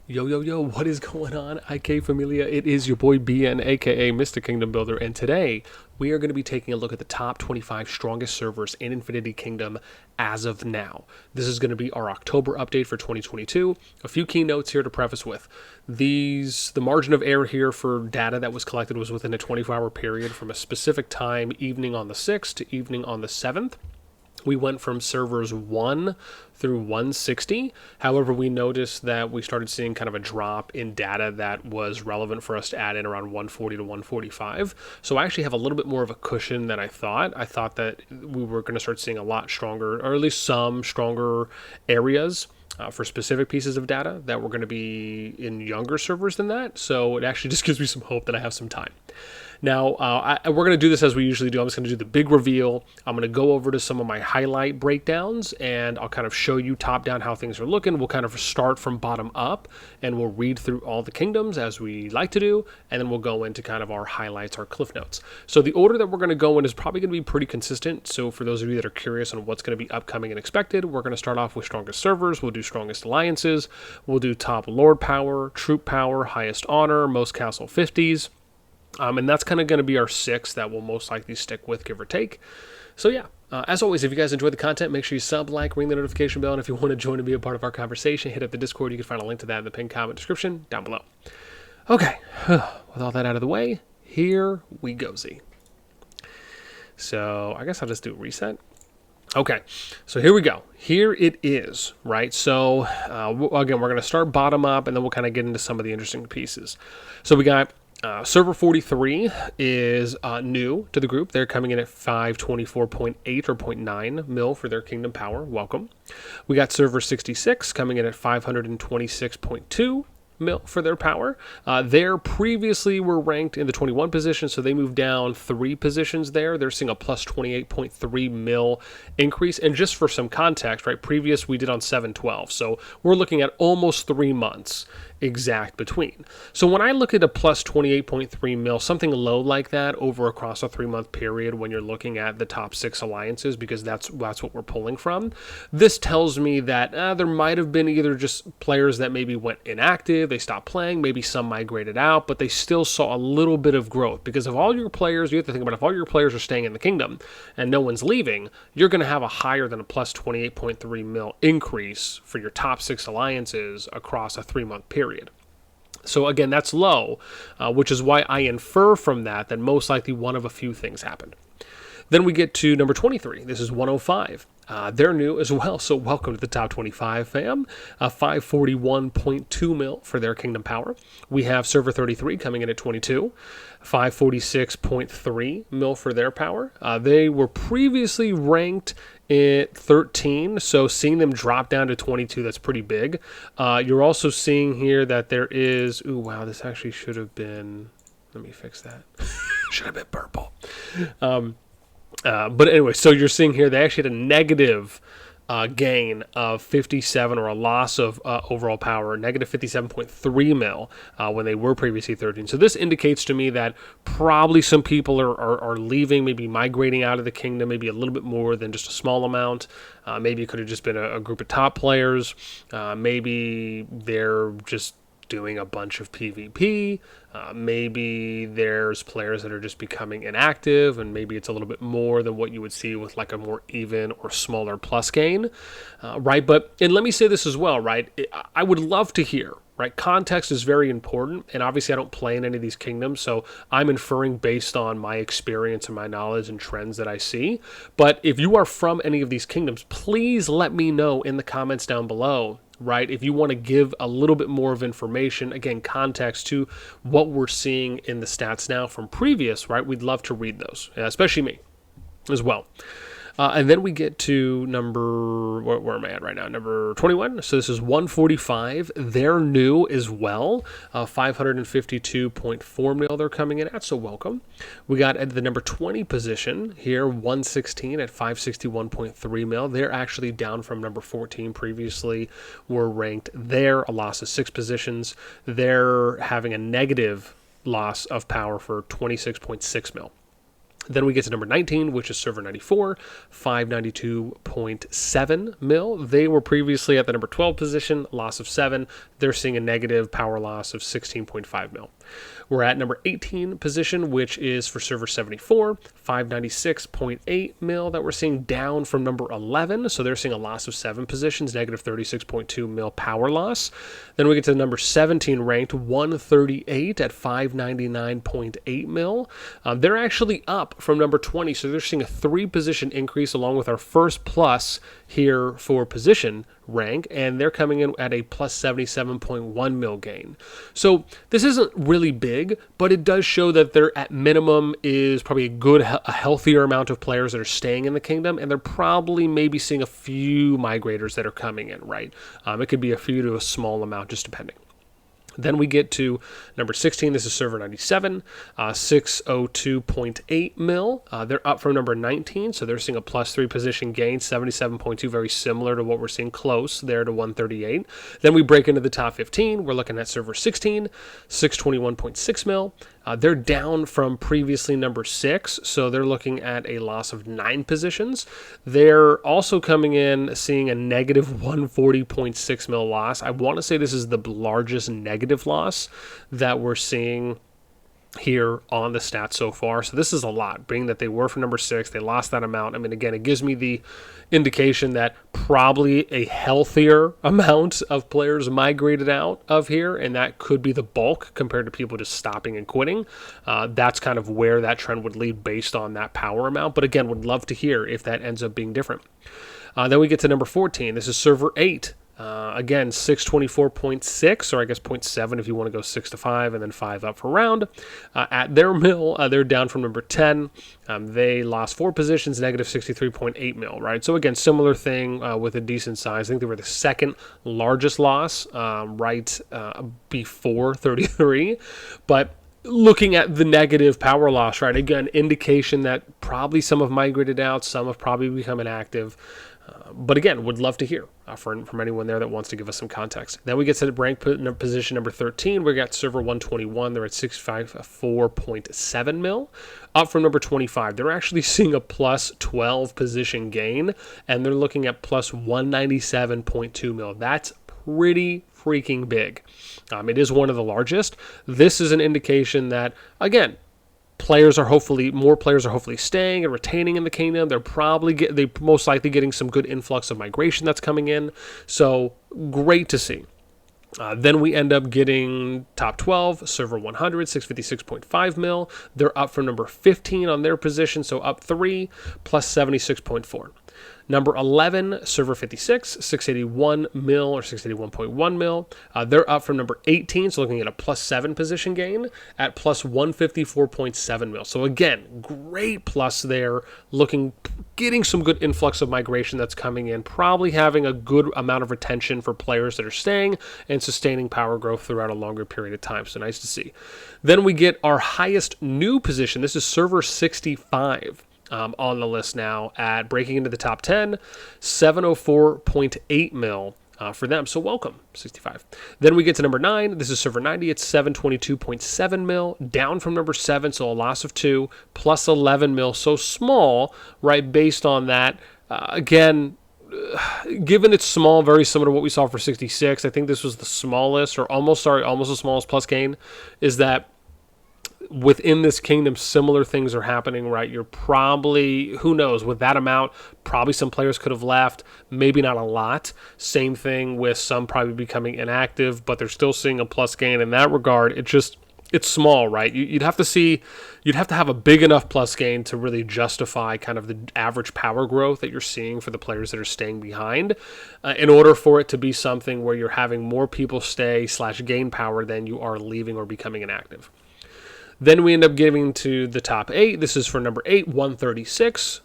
Yo, yo, yo, what is going on, IK Familia? It is your boy BN, aka Mr. Kingdom Builder, and today we are going to be taking a look at the top 25 strongest servers in Infinity Kingdom as of now. This is going to be our October update for 2022. A few key notes here to preface with. The margin of error here for data that was collected was within a 24-hour period from a specific time, evening on the 6th to evening on the 7th. We went from servers 1 through 160. However, we noticed that we started seeing kind of a drop in data that was relevant for us to add in around 140 to 145. So I actually have a little bit more of a cushion than I thought. I thought that we were going to start seeing a lot stronger, or at least some stronger areas for specific pieces of data that were going to be in younger servers than that. So it actually just gives me some hope that I have some time. Now, we're going to do this as we usually do. I'm just going to do the big reveal. I'm going to go over to some of my highlight breakdowns, and I'll kind of show you top down how things are looking. We'll kind of start from bottom up, and we'll read through all the kingdoms as we like to do, and then we'll go into kind of our highlights, our cliff notes. So the order that we're going to go in is probably going to be pretty consistent. So for those of you that are curious on what's going to be upcoming and expected, we're going to start off with strongest servers. We'll do strongest alliances. We'll do top lord power, troop power, highest honor, most castle 50s. And that's kind of going to be our 6 that we'll most likely stick with, give or take. So yeah, as always, if you guys enjoy the content, make sure you sub, like, ring the notification bell, and if you want to join and be a part of our conversation, hit up the Discord. You can find a link to that in the pinned comment description down below. Okay, with all that out of the way, here we go, Z. So I guess I'll just do a reset. Okay, so here we go. Here it is, right? So again, we're going to start bottom up, and then we'll kind of get into some of the interesting pieces. So we got server 43 is new to the group. They're coming in at 524.8 or 0.9 mil for their kingdom power. Welcome. We got server 66 coming in at 526.2 mil for their power. They previously were ranked in the 21 position, so they moved down 3 positions there. They're seeing a plus 28.3 mil increase. And just for some context, right, previous we did on 712. So we're looking at almost 3 months exact between. So when I look at a plus 28.3 mil, something low like that over across a 3-month period when you're looking at the top 6 alliances, because that's what we're pulling from, this tells me that there might have been either just players that maybe went inactive, they stopped playing, maybe some migrated out, but they still saw a little bit of growth. Because if all your players, you have to think about, if all your players are staying in the kingdom and no one's leaving, you're going to have a higher than a plus 28.3 mil increase for your top 6 alliances across a 3-month period. So again, that's low, which is why I infer from that that most likely one of a few things happened. Then we get to number 23. This is 105. They're new as well, so welcome to the top 25, fam. 541.2 mil for their kingdom power. We have server 33 coming in at 22. 546.3 mil for their power. They were previously ranked at 13, so seeing them drop down to 22, that's pretty big. You're also seeing here that there is, ooh, wow, this actually should have been, let me fix that. Should have been purple. But anyway, so you're seeing here they actually had a negative gain of 57, or a loss of overall power, negative 57.3 mil when they were previously 13. So this indicates to me that probably some people are leaving, maybe migrating out of the kingdom, maybe a little bit more than just a small amount. Maybe it could have just been a group of top players. Maybe they're just doing a bunch of PvP. Maybe there's players that are just becoming inactive, and maybe it's a little bit more than what you would see with like a more even or smaller plus gain, right? But, and let me say this as well, right? I would love to hear, right? Context is very important, and obviously I don't play in any of these kingdoms, so I'm inferring based on my experience and my knowledge and trends that I see. But if you are from any of these kingdoms, please let me know in the comments down below, right? If you want to give a little bit more of information, again, context to what we're seeing in the stats now from previous, right? We'd love to read those, especially me as well. And then we get to number, where am I at right now? Number 21. So this is 145. They're new as well. 552.4 mil they're coming in at, so welcome. We got at the number 20 position here, 116 at 561.3 mil. They're actually down from number 14 previously. Were ranked there, a loss of 6 positions. They're having a negative loss of power for 26.6 mil. Then we get to number 19, which is server 94, 592.7 mil. They were previously at the number 12 position, loss of 7. They're seeing a negative power loss of 16.5 mil. We're at number 18 position, which is for server 74, 596.8 mil that we're seeing down from number 11. So they're seeing a loss of 7 positions, negative 36.2 mil power loss. Then we get to number 17 ranked, 138 at 599.8 mil. They're actually up from number 20. So they're seeing a 3 position increase along with our first plus here for position rank, and they're coming in at a plus 77.1 mil gain. So this isn't really big, but it does show that there at minimum is probably a healthier amount of players that are staying in the kingdom, and they're probably maybe seeing a few migrators that are coming in, right? It could be a few to a small amount, just depending. Then we get to number 16. This is server 97, 602.8 mil. They're up from number 19, so they're seeing a plus 3 position gain, 77.2, very similar to what we're seeing close there to 138. Then we break into the top 15. We're looking at server 16, 621.6 mil. They're down from previously number 6, so they're looking at a loss of 9 positions. They're also coming in seeing a negative 140.6 mil loss. I want to say this is the largest negative loss that we're seeing here on the stats so far. So this is a lot, being that they were for number 6, they lost that amount. I mean, again, it gives me the indication that probably a healthier amount of players migrated out of here, and that could be the bulk compared to people just stopping and quitting. That's kind of where that trend would lead based on that power amount. But again, would love to hear if that ends up being different. Then we get to number 14. This is server 8. Again, 624.6, or I guess 0.7 if you want to go 6 to 5, and then 5 up for round. At their mill, they're down from number 10. They lost 4 positions, negative 63.8 mil, right? So again, similar thing with a decent size. I think they were the second largest loss before 33. But looking at the negative power loss, right? Again, indication that probably some have migrated out, some have probably become inactive. But again, would love to hear from anyone there that wants to give us some context. Then we get to the rank position number 13. We got server 121. They're at 654.7 mil, up from number 25. They're actually seeing a plus 12 position gain, and they're looking at plus 197.2 mil. That's pretty freaking big. It is one of the largest. This is an indication that, again, more players are hopefully staying and retaining in the kingdom. They're most likely getting some good influx of migration that's coming in. So great to see. Then we end up getting top 12, server 100, 656.5 mil. They're up from number 15 on their position, so up 3, plus 76.4. Number 11, server 56, 681 mil or 681.1 mil. They're up from number 18, so looking at a plus 7 position gain at plus 154.7 mil. So again, great plus there, getting some good influx of migration that's coming in, probably having a good amount of retention for players that are staying and sustaining power growth throughout a longer period of time. So nice to see. Then we get our highest new position. This is server 65. On the list now at breaking into the top 10, 704.8 mil for them. So welcome, 65. Then we get to number 9. This is server 90. It's 722.7 mil, down from number 7, so a loss of 2, plus 11 mil. So small, right, based on that. Again, given it's small, very similar to what we saw for 66, I think this was the smallest, or almost the smallest plus gain, is that within this kingdom, similar things are happening, right? You're probably, who knows, with that amount, probably some players could have left, maybe not a lot. Same thing with some probably becoming inactive, but they're still seeing a plus gain in that regard. It's small, right? You'd have to have a big enough plus gain to really justify kind of the average power growth that you're seeing for the players that are staying behind in order for it to be something where you're having more people stay / gain power than you are leaving or becoming inactive. Then we end up getting to the top 8. This is for number 8, 136.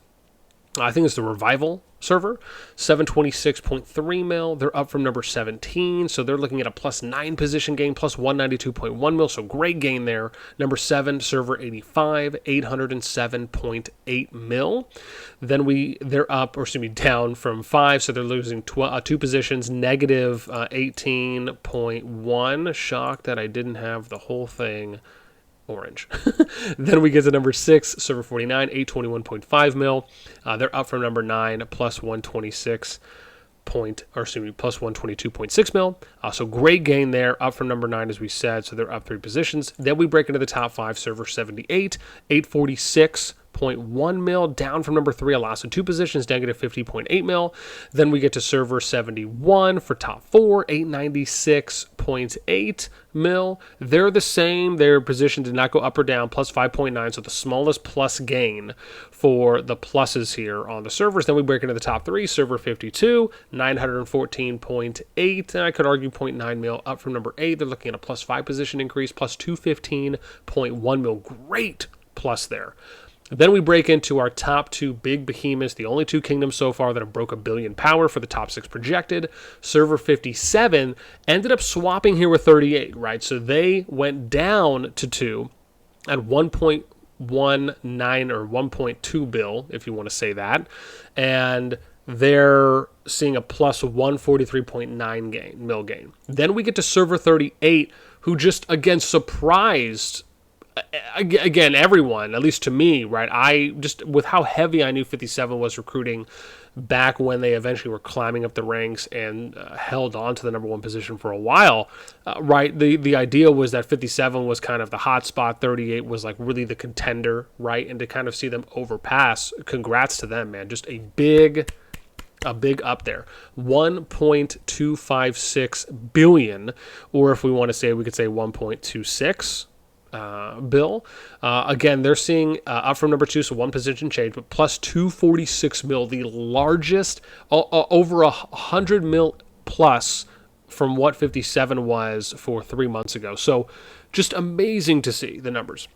I think it's the Revival server, 726.3 mil. They're up from number 17, so they're looking at a plus 9 position gain, plus 192.1 mil, so great gain there. Number 7, server 85, 807.8 mil. Then they're up, down from 5, so they're losing 2 positions, negative 18.1. Shocked that I didn't have the whole thing. orange. Then we get to number 6, server 49, 821.5 mil. They're up from number 9, plus 126 plus 122.6 mil. So great gain there, up from number 9 as we said, so they're up 3 positions. Then we break into the top 5, server 78, 846.1 mil, down from number 3, a loss of 2 positions, negative 50.8 mil. Then we get to server 71 for top 4, 896.8 mil. They're the same. Their position did not go up or down, plus 5.9, so the smallest plus gain for the pluses here on the servers. Then we break into the top 3, server 52, 914.8, and I could argue 0.9 mil, up from number 8. They're looking at a plus 5 position increase, plus 215.1 mil. Great plus there. Then we break into our top 2 big behemoths, the only 2 kingdoms so far that have broke 1 billion power for the top 6 projected. Server 57 ended up swapping here with 38, right? So they went down to 2 at 1.19 or 1.2 bill, if you want to say that. And they're seeing a plus 143.9 mil gain. Then we get to server 38, who just, again, surprised everyone, at least to me, right? I just, with how heavy I knew 57 was recruiting back when they eventually were climbing up the ranks and held on to the number 1 position for a while, right? The idea was that 57 was kind of the hot spot, 38 was like really the contender, right? And to kind of see them overpass, congrats to them, man. Just a big up there. 1.256 billion, or if we want to say, we could say 1.26 bill. Again, they're seeing up from number 2, so 1 position change, but plus 246 mil, the largest, over 100 mil plus from what 57 was for 3 months ago. So just amazing to see the numbers.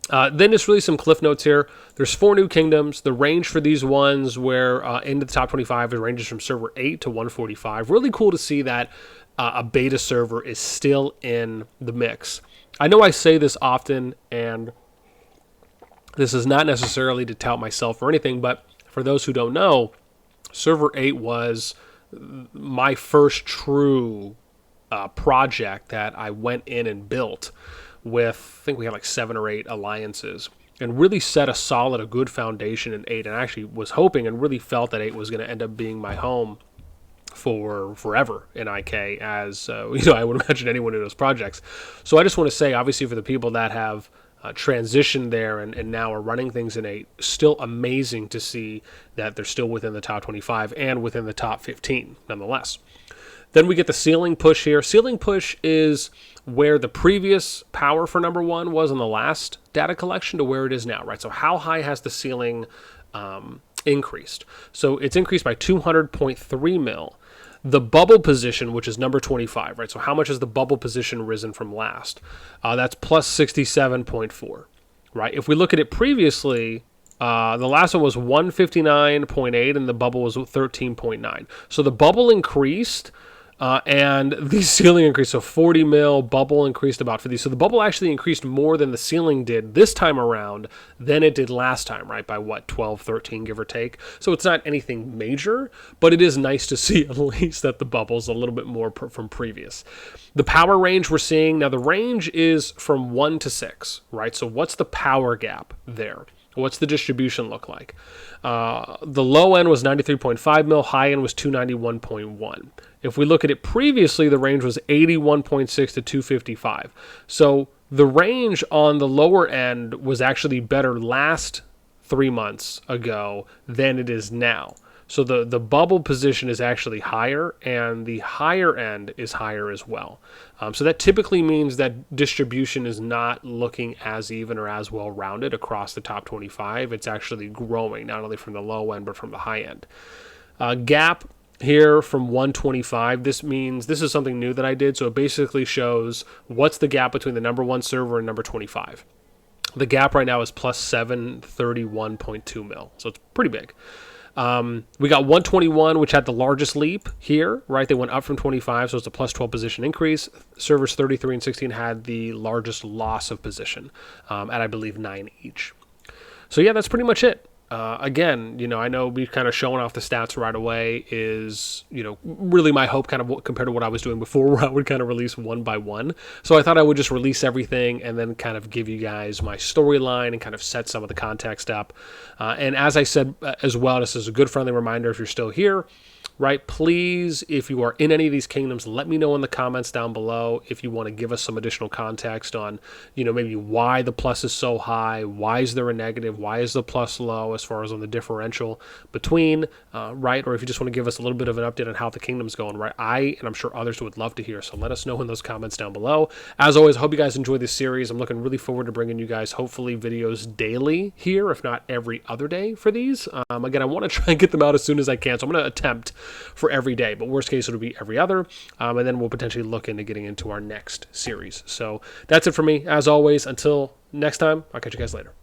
Then just really some cliff notes here. There's 4 new kingdoms. The range for these ones where into the top 25, it ranges from server 8 to 145. Really cool to see that a beta server is still in the mix. I know I say this often, and this is not necessarily to tout myself or anything, but for those who don't know, server 8 was my first true project that I went in and built with, I think we had like 7 or 8 alliances, and really set a good foundation in 8, and I actually was hoping and really felt that 8 was going to end up being my home for forever in IK, as I would imagine anyone in those projects. So I just want to say, obviously, for the people that have transitioned there and now are running things in 8, still amazing to see that they're still within the top 25 and within the top 15 nonetheless. Then we get the ceiling push here. Ceiling push is where the previous power for number 1 was in the last data collection to where it is now, right? So how high has the ceiling increased? So it's increased by 200.3 mil. The bubble position, which is number 25, right? So how much has the bubble position risen from last? That's plus 67.4, right? If we look at it previously, the last one was 159.8 and the bubble was 13.9. So the bubble increased and the ceiling increased. So 40 mil, bubble increased about 50. So the bubble actually increased more than the ceiling did this time around than it did last time, right? By what, 12, 13, give or take. So it's not anything major, but it is nice to see at least that the bubble's a little bit more from previous. The power range we're seeing, now the range is from 1 to 6, right? So what's the power gap there? What's the distribution look like? The low end was 93.5 mil, high end was 291.1. If we look at it previously, the range was 81.6 to 255. So the range on the lower end was actually better last 3 months ago than it is now. So the bubble position is actually higher, and the higher end is higher as well. So that typically means that distribution is not looking as even or as well-rounded across the top 25. It's actually growing, not only from the low end, but from the high end. Gap here from 125, this means, this is something new that I did, so it basically shows what's the gap between the number 1 server and number 25. The gap right now is plus 731.2 mil, so it's pretty big. We got 121, which had the largest leap here, right? They went up from 25, so it's a plus 12 position increase. Servers 33 and 16 had the largest loss of position, at I believe 9 each. So yeah, that's pretty much it. Again, I know we kind of showing off the stats right away is, really my hope kind of compared to what I was doing before, where I would kind of release one by one. So I thought I would just release everything and then kind of give you guys my storyline and kind of set some of the context up. And as I said as well, this is a good friendly reminder if you're still here, right? Please, if you are in any of these kingdoms, let me know in the comments down below if you want to give us some additional context on, maybe why the plus is so high, why is there a negative, why is the plus low as far as on the differential between, right? Or if you just want to give us a little bit of an update on how the kingdom's going, right? And I'm sure others would love to hear, so let us know in those comments down below. As always, I hope you guys enjoy this series. I'm looking really forward to bringing you guys hopefully videos daily here, if not every other day for these. Again, I want to try and get them out as soon as I can, so I'm going to attempt for every day, but worst case it'll be every other, and then we'll potentially look into getting into our next series. So that's it for me. As always, until next time, I'll catch you guys later.